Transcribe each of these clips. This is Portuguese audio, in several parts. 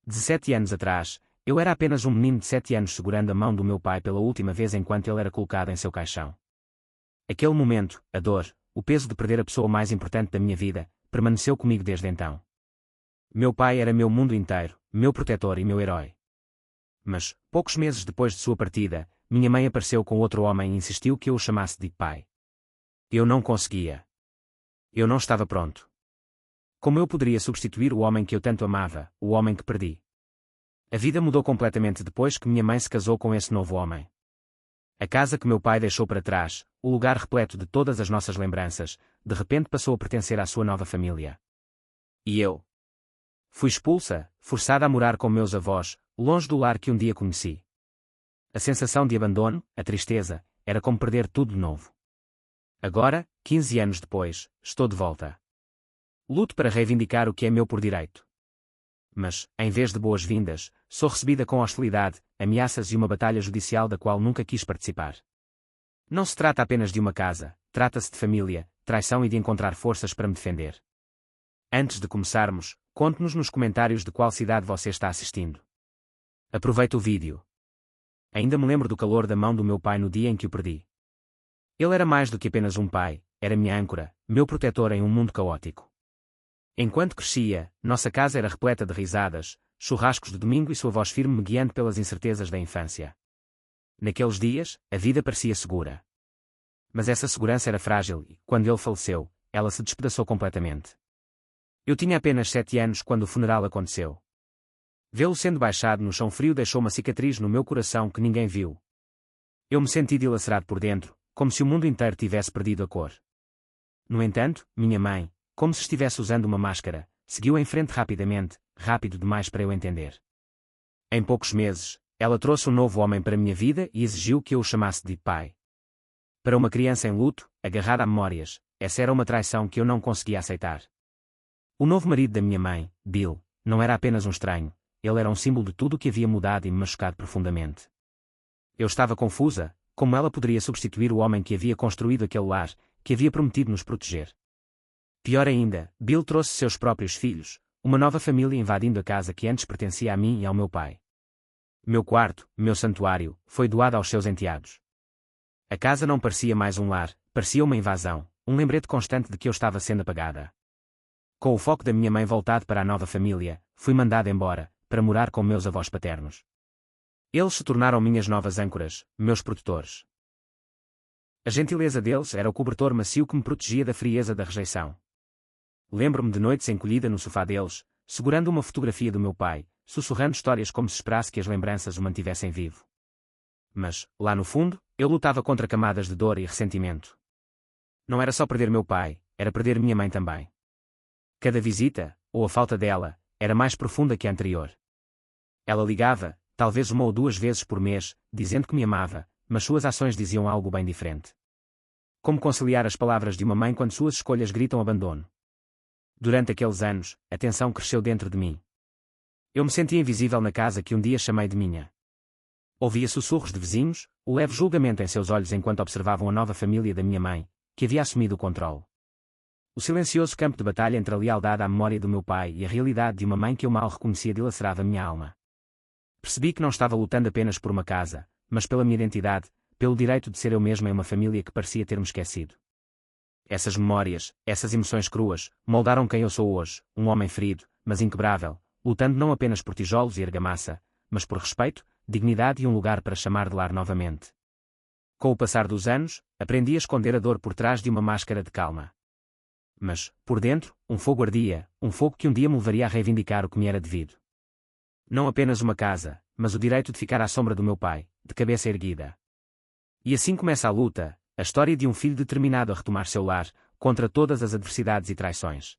17 anos atrás, eu era apenas um menino de 7 anos segurando a mão do meu pai pela última vez enquanto ele era colocado em seu caixão. Aquele momento, a dor, o peso de perder a pessoa mais importante da minha vida, permaneceu comigo desde então. Meu pai era meu mundo inteiro, meu protetor e meu herói. Mas, poucos meses depois de sua partida, minha mãe apareceu com outro homem e insistiu que eu o chamasse de pai. Eu não conseguia. Eu não estava pronto. Como eu poderia substituir o homem que eu tanto amava, o homem que perdi? A vida mudou completamente depois que minha mãe se casou com esse novo homem. A casa que meu pai deixou para trás, o lugar repleto de todas as nossas lembranças, de repente passou a pertencer à sua nova família. E eu? Fui expulsa, forçada a morar com meus avós, longe do lar que um dia conheci. A sensação de abandono, a tristeza, era como perder tudo de novo. Agora, 15 anos depois, estou de volta. Luto para reivindicar o que é meu por direito. Mas, em vez de boas-vindas, sou recebida com hostilidade, ameaças e uma batalha judicial da qual nunca quis participar. Não se trata apenas de uma casa, trata-se de família, traição e de encontrar forças para me defender. Antes de começarmos, conte-nos nos comentários de qual cidade você está assistindo. Aproveite o vídeo. Ainda me lembro do calor da mão do meu pai no dia em que o perdi. Ele era mais do que apenas um pai, era minha âncora, meu protetor em um mundo caótico. Enquanto crescia, nossa casa era repleta de risadas, churrascos de domingo e sua voz firme me guiando pelas incertezas da infância. Naqueles dias, a vida parecia segura. Mas essa segurança era frágil e, quando ele faleceu, ela se despedaçou completamente. Eu tinha apenas 7 anos quando o funeral aconteceu. Vê-lo sendo baixado no chão frio deixou uma cicatriz no meu coração que ninguém viu. Eu me senti dilacerado por dentro, como se o mundo inteiro tivesse perdido a cor. No entanto, minha mãe, como se estivesse usando uma máscara, seguiu em frente rapidamente, rápido demais para eu entender. Em poucos meses, ela trouxe um novo homem para minha vida e exigiu que eu o chamasse de pai. Para uma criança em luto, agarrada a memórias, essa era uma traição que eu não conseguia aceitar. O novo marido da minha mãe, Bill, não era apenas um estranho, ele era um símbolo de tudo o que havia mudado e me machucado profundamente. Eu estava confusa, como ela poderia substituir o homem que havia construído aquele lar, que havia prometido nos proteger. Pior ainda, Bill trouxe seus próprios filhos, uma nova família invadindo a casa que antes pertencia a mim e ao meu pai. Meu quarto, meu santuário, foi doado aos seus enteados. A casa não parecia mais um lar, parecia uma invasão, um lembrete constante de que eu estava sendo apagada. Com o foco da minha mãe voltado para a nova família, fui mandada embora, para morar com meus avós paternos. Eles se tornaram minhas novas âncoras, meus protetores. A gentileza deles era o cobertor macio que me protegia da frieza da rejeição. Lembro-me de noites encolhida no sofá deles, segurando uma fotografia do meu pai, sussurrando histórias como se esperasse que as lembranças o mantivessem vivo. Mas, lá no fundo, eu lutava contra camadas de dor e ressentimento. Não era só perder meu pai, era perder minha mãe também. Cada visita, ou a falta dela, era mais profunda que a anterior. Ela ligava, talvez 1 ou 2 vezes por mês, dizendo que me amava, mas suas ações diziam algo bem diferente. Como conciliar as palavras de uma mãe quando suas escolhas gritam abandono? Durante aqueles anos, a tensão cresceu dentro de mim. Eu me sentia invisível na casa que um dia chamei de minha. Ouvia sussurros de vizinhos, o leve julgamento em seus olhos enquanto observavam a nova família da minha mãe, que havia assumido o controle. O silencioso campo de batalha entre a lealdade à memória do meu pai e a realidade de uma mãe que eu mal reconhecia dilacerava minha alma. Percebi que não estava lutando apenas por uma casa, mas pela minha identidade, pelo direito de ser eu mesma em uma família que parecia ter-me esquecido. Essas memórias, essas emoções cruas, moldaram quem eu sou hoje, um homem ferido, mas inquebrável, lutando não apenas por tijolos e argamassa, mas por respeito, dignidade e um lugar para chamar de lar novamente. Com o passar dos anos, aprendi a esconder a dor por trás de uma máscara de calma. Mas, por dentro, um fogo ardia, um fogo que um dia me levaria a reivindicar o que me era devido. Não apenas uma casa, mas o direito de ficar à sombra do meu pai, de cabeça erguida. E assim começa a luta, a história de um filho determinado a retomar seu lar, contra todas as adversidades e traições.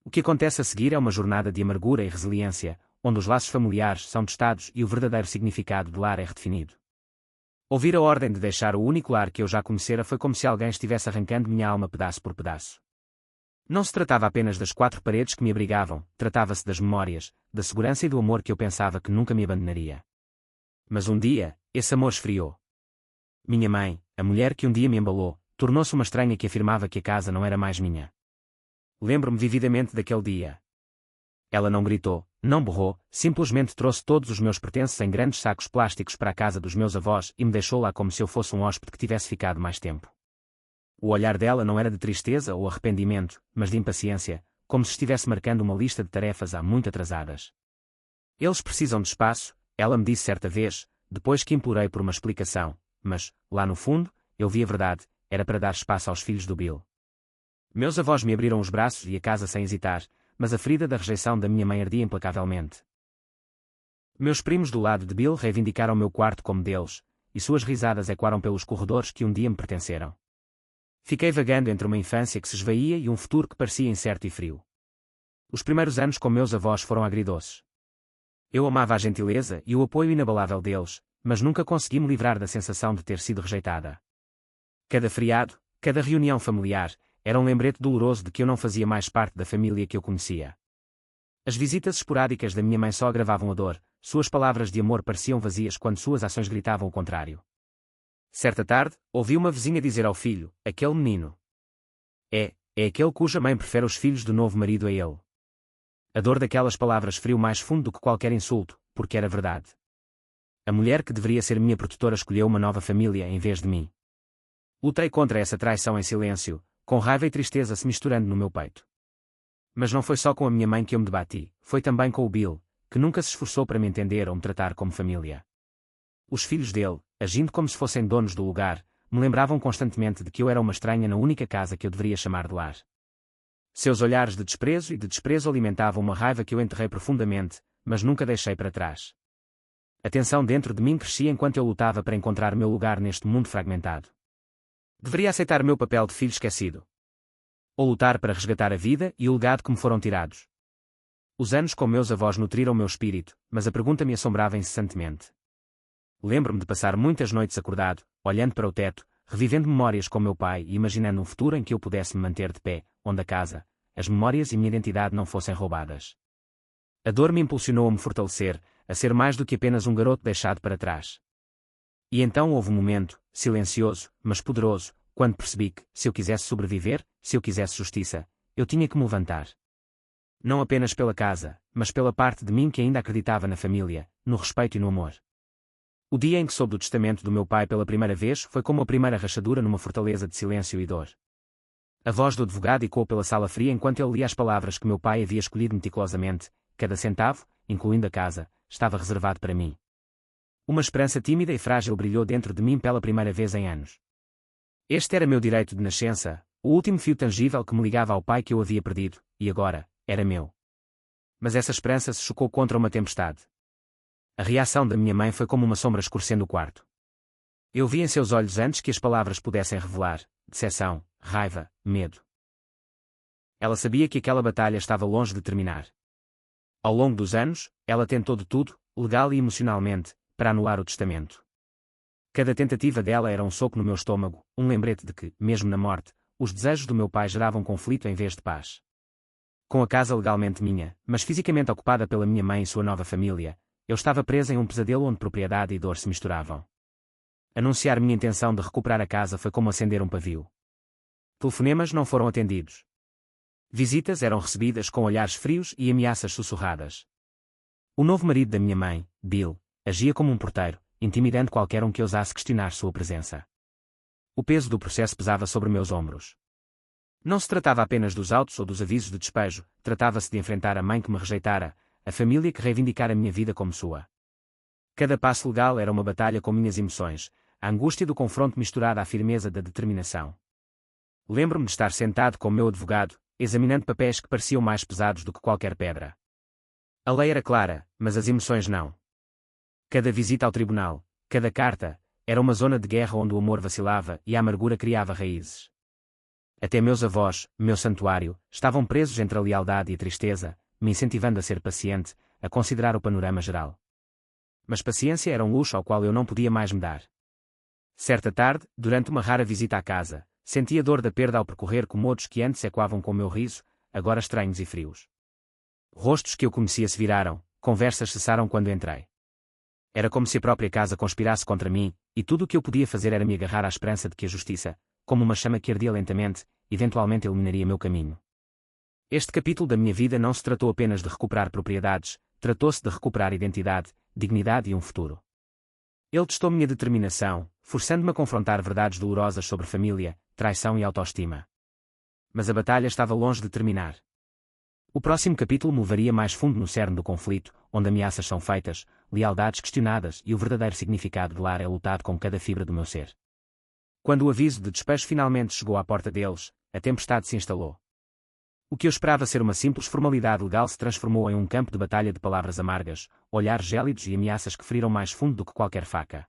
O que acontece a seguir é uma jornada de amargura e resiliência, onde os laços familiares são testados e o verdadeiro significado de lar é redefinido. Ouvir a ordem de deixar o único lar que eu já conhecera foi como se alguém estivesse arrancando minha alma pedaço por pedaço. Não se tratava apenas das 4 paredes que me abrigavam, tratava-se das memórias, da segurança e do amor que eu pensava que nunca me abandonaria. Mas um dia, esse amor esfriou. Minha mãe, a mulher que um dia me embalou, tornou-se uma estranha que afirmava que a casa não era mais minha. Lembro-me vividamente daquele dia. Ela não gritou, Não borrou, simplesmente trouxe todos os meus pertences em grandes sacos plásticos para a casa dos meus avós e me deixou lá como se eu fosse um hóspede que tivesse ficado mais tempo. O olhar dela não era de tristeza ou arrependimento, mas de impaciência, como se estivesse marcando uma lista de tarefas há muito atrasadas. Eles precisam de espaço, ela me disse certa vez, depois que implorei por uma explicação, mas, lá no fundo, eu vi a verdade, era para dar espaço aos filhos do Bill. Meus avós me abriram os braços e a casa sem hesitar, mas a ferida da rejeição da minha mãe ardia implacavelmente. Meus primos do lado de Bill reivindicaram meu quarto como deles, e suas risadas ecoaram pelos corredores que um dia me pertenceram. Fiquei vagando entre uma infância que se esvaía e um futuro que parecia incerto e frio. Os primeiros anos com meus avós foram agridoces. Eu amava a gentileza e o apoio inabalável deles, mas nunca consegui me livrar da sensação de ter sido rejeitada. Cada feriado, cada reunião familiar, era um lembrete doloroso de que eu não fazia mais parte da família que eu conhecia. As visitas esporádicas da minha mãe só agravavam a dor, suas palavras de amor pareciam vazias quando suas ações gritavam o contrário. Certa tarde, ouvi uma vizinha dizer ao filho, aquele menino. É aquele cuja mãe prefere os filhos do novo marido a ele. A dor daquelas palavras feriu mais fundo do que qualquer insulto, porque era verdade. A mulher que deveria ser minha protetora escolheu uma nova família em vez de mim. Lutei contra essa traição em silêncio, com raiva e tristeza se misturando no meu peito. Mas não foi só com a minha mãe que eu me debati, foi também com o Bill, que nunca se esforçou para me entender ou me tratar como família. Os filhos dele, agindo como se fossem donos do lugar, me lembravam constantemente de que eu era uma estranha na única casa que eu deveria chamar de lar. Seus olhares de desprezo alimentavam uma raiva que eu enterrei profundamente, mas nunca deixei para trás. A tensão dentro de mim crescia enquanto eu lutava para encontrar meu lugar neste mundo fragmentado. Deveria aceitar meu papel de filho esquecido. Ou lutar para resgatar a vida e o legado que me foram tirados. Os anos com meus avós nutriram meu espírito, mas a pergunta me assombrava incessantemente. Lembro-me de passar muitas noites acordado, olhando para o teto, revivendo memórias com meu pai e imaginando um futuro em que eu pudesse me manter de pé, onde a casa, as memórias e minha identidade não fossem roubadas. A dor me impulsionou a me fortalecer, a ser mais do que apenas um garoto deixado para trás. E então houve um momento, silencioso, mas poderoso, quando percebi que, se eu quisesse sobreviver, se eu quisesse justiça, eu tinha que me levantar. Não apenas pela casa, mas pela parte de mim que ainda acreditava na família, no respeito e no amor. O dia em que soube do testamento do meu pai pela primeira vez foi como a primeira rachadura numa fortaleza de silêncio e dor. A voz do advogado ecoou pela sala fria enquanto ele lia as palavras que meu pai havia escolhido meticulosamente, cada centavo, incluindo a casa, estava reservado para mim. Uma esperança tímida e frágil brilhou dentro de mim pela primeira vez em anos. Este era meu direito de nascença, o último fio tangível que me ligava ao pai que eu havia perdido, e agora, era meu. Mas essa esperança se chocou contra uma tempestade. A reação da minha mãe foi como uma sombra escurecendo o quarto. Eu vi em seus olhos antes que as palavras pudessem revelar, decepção, raiva, medo. Ela sabia que aquela batalha estava longe de terminar. Ao longo dos anos, ela tentou de tudo, legal e emocionalmente, para anular o testamento. Cada tentativa dela era um soco no meu estômago, um lembrete de que, mesmo na morte, os desejos do meu pai geravam conflito em vez de paz. Com a casa legalmente minha, mas fisicamente ocupada pela minha mãe e sua nova família, eu estava presa em um pesadelo onde propriedade e dor se misturavam. Anunciar minha intenção de recuperar a casa foi como acender um pavio. Telefonemas não foram atendidos. Visitas eram recebidas com olhares frios e ameaças sussurradas. O novo marido da minha mãe, Bill, agia como um porteiro, intimidando qualquer um que ousasse questionar sua presença. O peso do processo pesava sobre meus ombros. Não se tratava apenas dos autos ou dos avisos de despejo, tratava-se de enfrentar a mãe que me rejeitara, a família que reivindicara a minha vida como sua. Cada passo legal era uma batalha com minhas emoções, a angústia do confronto misturada à firmeza da determinação. Lembro-me de estar sentado com o meu advogado, examinando papéis que pareciam mais pesados do que qualquer pedra. A lei era clara, mas as emoções não. Cada visita ao tribunal, cada carta, era uma zona de guerra onde o amor vacilava e a amargura criava raízes. Até meus avós, meu santuário, estavam presos entre a lealdade e a tristeza, me incentivando a ser paciente, a considerar o panorama geral. Mas paciência era um luxo ao qual eu não podia mais me dar. Certa tarde, durante uma rara visita à casa, senti a dor da perda ao percorrer comodos que antes ecoavam com o meu riso, agora estranhos e frios. Rostos que eu conhecia se viraram, conversas cessaram quando entrei. Era como se a própria casa conspirasse contra mim, e tudo o que eu podia fazer era me agarrar à esperança de que a justiça, como uma chama que ardia lentamente, eventualmente iluminaria meu caminho. Este capítulo da minha vida não se tratou apenas de recuperar propriedades, tratou-se de recuperar identidade, dignidade e um futuro. Ele testou minha determinação, forçando-me a confrontar verdades dolorosas sobre família, traição e autoestima. Mas a batalha estava longe de terminar. O próximo capítulo me levaria mais fundo no cerne do conflito, onde ameaças são feitas, lealdades questionadas e o verdadeiro significado de lar é lutado com cada fibra do meu ser. Quando o aviso de despejo finalmente chegou à porta deles, a tempestade se instalou. O que eu esperava ser uma simples formalidade legal se transformou em um campo de batalha de palavras amargas, olhares gélidos e ameaças que feriram mais fundo do que qualquer faca.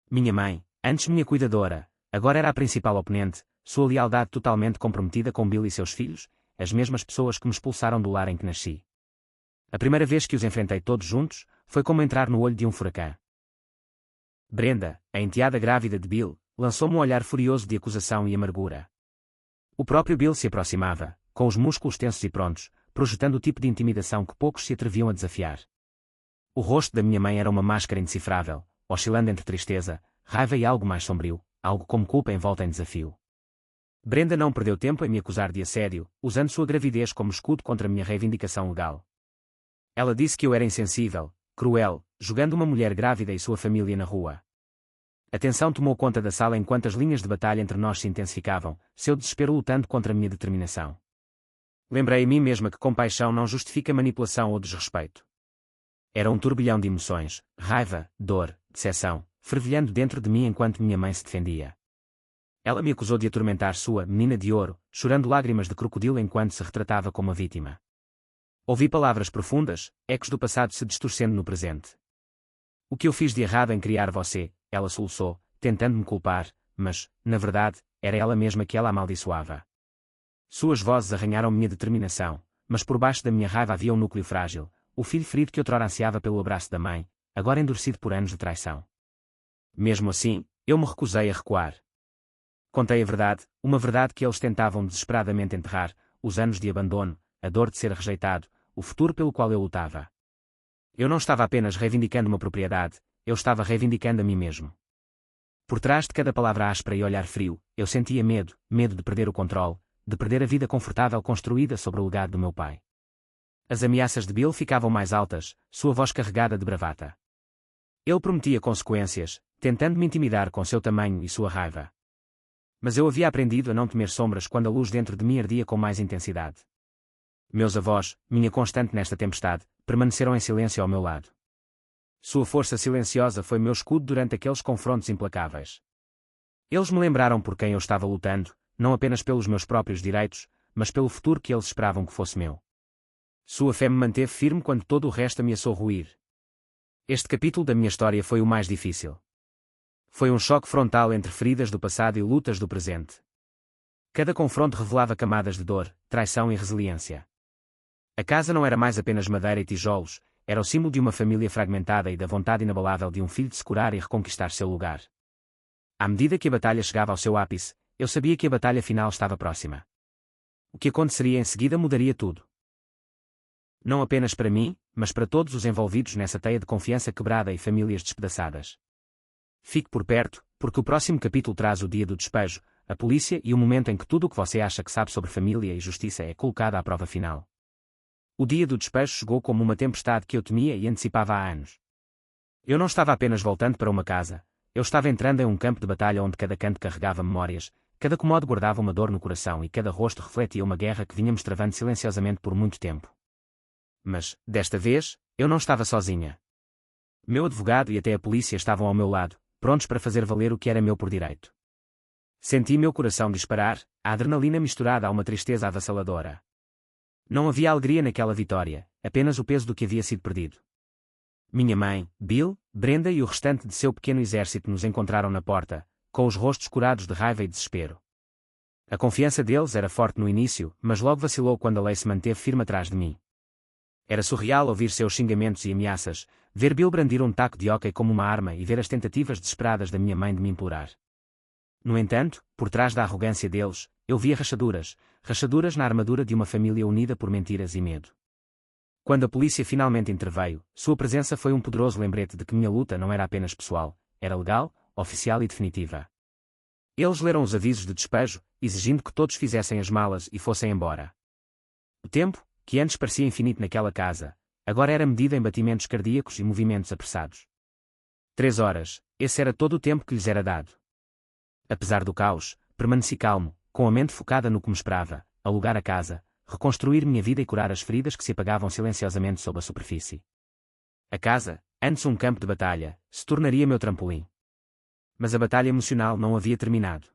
Minha mãe, antes minha cuidadora, agora era a principal oponente, sua lealdade totalmente comprometida com Bill e seus filhos, as mesmas pessoas que me expulsaram do lar em que nasci. A primeira vez que os enfrentei todos juntos, foi como entrar no olho de um furacão. Brenda, a enteada grávida de Bill, lançou-me um olhar furioso de acusação e amargura. O próprio Bill se aproximava, com os músculos tensos e prontos, projetando o tipo de intimidação que poucos se atreviam a desafiar. O rosto da minha mãe era uma máscara indecifrável, oscilando entre tristeza, raiva e algo mais sombrio, algo como culpa envolta em desafio. Brenda não perdeu tempo em me acusar de assédio, usando sua gravidez como escudo contra minha reivindicação legal. Ela disse que eu era insensível, cruel, jogando uma mulher grávida e sua família na rua. A tensão tomou conta da sala enquanto as linhas de batalha entre nós se intensificavam, seu desespero lutando contra a minha determinação. Lembrei a mim mesma que compaixão não justifica manipulação ou desrespeito. Era um turbilhão de emoções, raiva, dor, decepção, fervilhando dentro de mim enquanto minha mãe se defendia. Ela me acusou de atormentar sua menina de ouro, chorando lágrimas de crocodilo enquanto se retratava como a vítima. Ouvi palavras profundas, ecos do passado se distorcendo no presente. O que eu fiz de errado em criar você, ela soluçou, tentando me culpar, mas, na verdade, era ela mesma que ela amaldiçoava. Suas vozes arranharam minha determinação, mas por baixo da minha raiva havia um núcleo frágil, o filho ferido que outrora ansiava pelo abraço da mãe, agora endurecido por anos de traição. Mesmo assim, eu me recusei a recuar. Contei a verdade, uma verdade que eles tentavam desesperadamente enterrar, os anos de abandono, a dor de ser rejeitado, o futuro pelo qual eu lutava. Eu não estava apenas reivindicando uma propriedade, eu estava reivindicando a mim mesmo. Por trás de cada palavra áspera e olhar frio, eu sentia medo, medo de perder o controle, de perder a vida confortável construída sobre o legado do meu pai. As ameaças de Bill ficavam mais altas, sua voz carregada de bravata. Ele prometia consequências, tentando me intimidar com seu tamanho e sua raiva. Mas eu havia aprendido a não temer sombras quando a luz dentro de mim ardia com mais intensidade. Meus avós, minha constante nesta tempestade, permaneceram em silêncio ao meu lado. Sua força silenciosa foi meu escudo durante aqueles confrontos implacáveis. Eles me lembraram por quem eu estava lutando, não apenas pelos meus próprios direitos, mas pelo futuro que eles esperavam que fosse meu. Sua fé me manteve firme quando todo o resto ameaçou ruir. Este capítulo da minha história foi o mais difícil. Foi um choque frontal entre feridas do passado e lutas do presente. Cada confronto revelava camadas de dor, traição e resiliência. A casa não era mais apenas madeira e tijolos, era o símbolo de uma família fragmentada e da vontade inabalável de um filho de se curar e reconquistar seu lugar. À medida que a batalha chegava ao seu ápice, eu sabia que a batalha final estava próxima. O que aconteceria em seguida mudaria tudo. Não apenas para mim, mas para todos os envolvidos nessa teia de confiança quebrada e famílias despedaçadas. Fique por perto, porque o próximo capítulo traz o dia do despejo, a polícia e o momento em que tudo o que você acha que sabe sobre família e justiça é colocado à prova final. O dia do despejo chegou como uma tempestade que eu temia e antecipava há anos. Eu não estava apenas voltando para uma casa, eu estava entrando em um campo de batalha onde cada canto carregava memórias, cada cômodo guardava uma dor no coração e cada rosto refletia uma guerra que vínhamos travando silenciosamente por muito tempo. Mas, desta vez, eu não estava sozinha. Meu advogado e até a polícia estavam ao meu lado, prontos para fazer valer o que era meu por direito. Senti meu coração disparar, a adrenalina misturada a uma tristeza avassaladora. Não havia alegria naquela vitória, apenas o peso do que havia sido perdido. Minha mãe, Bill, Brenda e o restante de seu pequeno exército nos encontraram na porta, com os rostos curados de raiva e desespero. A confiança deles era forte no início, mas logo vacilou quando a lei se manteve firme atrás de mim. Era surreal ouvir seus xingamentos e ameaças, ver Bill brandir um taco de hóquei como uma arma e ver as tentativas desesperadas da minha mãe de me implorar. No entanto, por trás da arrogância deles, eu via rachaduras na armadura de uma família unida por mentiras e medo. Quando a polícia finalmente interveio, sua presença foi um poderoso lembrete de que minha luta não era apenas pessoal, era legal, oficial e definitiva. Eles leram os avisos de despejo, exigindo que todos fizessem as malas e fossem embora. O tempo, que antes parecia infinito naquela casa, agora era medida em batimentos cardíacos e movimentos apressados. 3 horas, esse era todo o tempo que lhes era dado. Apesar do caos, permaneci calmo, com a mente focada no que me esperava: alugar a casa, reconstruir minha vida e curar as feridas que se apagavam silenciosamente sob a superfície. A casa, antes um campo de batalha, se tornaria meu trampolim. Mas a batalha emocional não havia terminado.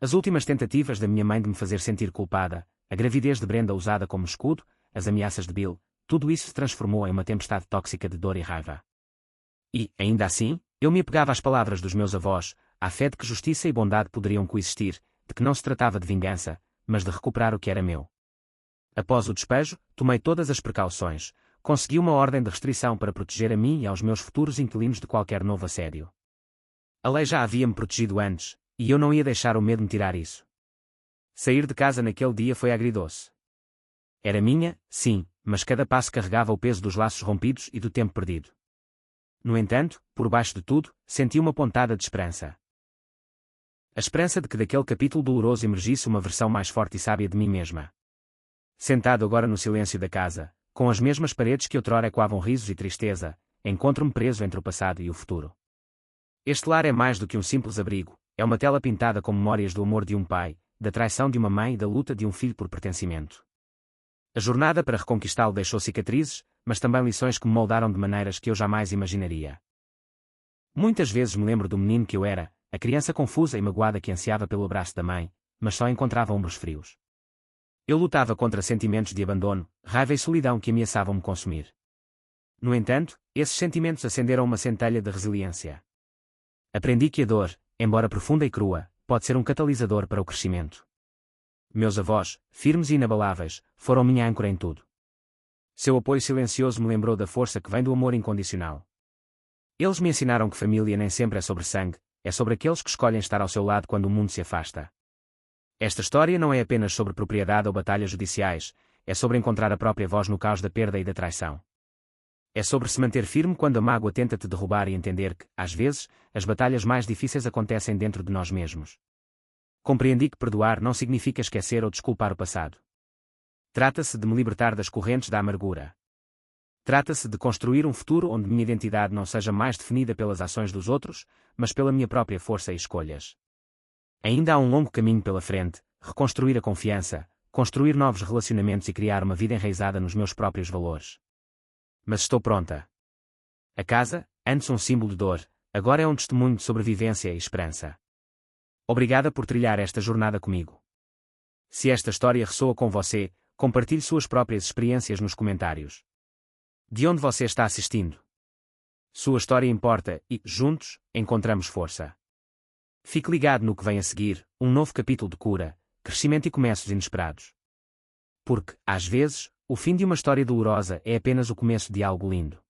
As últimas tentativas da minha mãe de me fazer sentir culpada, a gravidez de Brenda usada como escudo, as ameaças de Bill, tudo isso se transformou em uma tempestade tóxica de dor e raiva. E, ainda assim, eu me apegava às palavras dos meus avós, à fé de que justiça e bondade poderiam coexistir, de que não se tratava de vingança, mas de recuperar o que era meu. Após o despejo, tomei todas as precauções, consegui uma ordem de restrição para proteger a mim e aos meus futuros inquilinos de qualquer novo assédio. A lei já havia-me protegido antes, e eu não ia deixar o medo me tirar isso. Sair de casa naquele dia foi agridoce. Era minha, sim, mas cada passo carregava o peso dos laços rompidos e do tempo perdido. No entanto, por baixo de tudo, senti uma pontada de esperança. A esperança de que daquele capítulo doloroso emergisse uma versão mais forte e sábia de mim mesma. Sentado agora no silêncio da casa, com as mesmas paredes que outrora ecoavam risos e tristeza, encontro-me preso entre o passado e o futuro. Este lar é mais do que um simples abrigo, é uma tela pintada com memórias do amor de um pai, da traição de uma mãe e da luta de um filho por pertencimento. A jornada para reconquistá-lo deixou cicatrizes, mas também lições que me moldaram de maneiras que eu jamais imaginaria. Muitas vezes me lembro do menino que eu era, a criança confusa e magoada que ansiava pelo abraço da mãe, mas só encontrava ombros frios. Eu lutava contra sentimentos de abandono, raiva e solidão que ameaçavam me consumir. No entanto, esses sentimentos acenderam uma centelha de resiliência. Aprendi que a dor, embora profunda e crua, pode ser um catalisador para o crescimento. Meus avós, firmes e inabaláveis, foram minha âncora em tudo. Seu apoio silencioso me lembrou da força que vem do amor incondicional. Eles me ensinaram que família nem sempre é sobre sangue, é sobre aqueles que escolhem estar ao seu lado quando o mundo se afasta. Esta história não é apenas sobre propriedade ou batalhas judiciais, é sobre encontrar a própria voz no caos da perda e da traição. É sobre se manter firme quando a mágoa tenta te derrubar e entender que, às vezes, as batalhas mais difíceis acontecem dentro de nós mesmos. Compreendi que perdoar não significa esquecer ou desculpar o passado. Trata-se de me libertar das correntes da amargura. Trata-se de construir um futuro onde minha identidade não seja mais definida pelas ações dos outros, mas pela minha própria força e escolhas. Ainda há um longo caminho pela frente: reconstruir a confiança, construir novos relacionamentos e criar uma vida enraizada nos meus próprios valores. Mas estou pronta. A casa, antes um símbolo de dor, agora é um testemunho de sobrevivência e esperança. Obrigada por trilhar esta jornada comigo. Se esta história ressoa com você, compartilhe suas próprias experiências nos comentários. De onde você está assistindo? Sua história importa e, juntos, encontramos força. Fique ligado no que vem a seguir, um novo capítulo de cura, crescimento e começos inesperados. Porque, às vezes, o fim de uma história dolorosa é apenas o começo de algo lindo.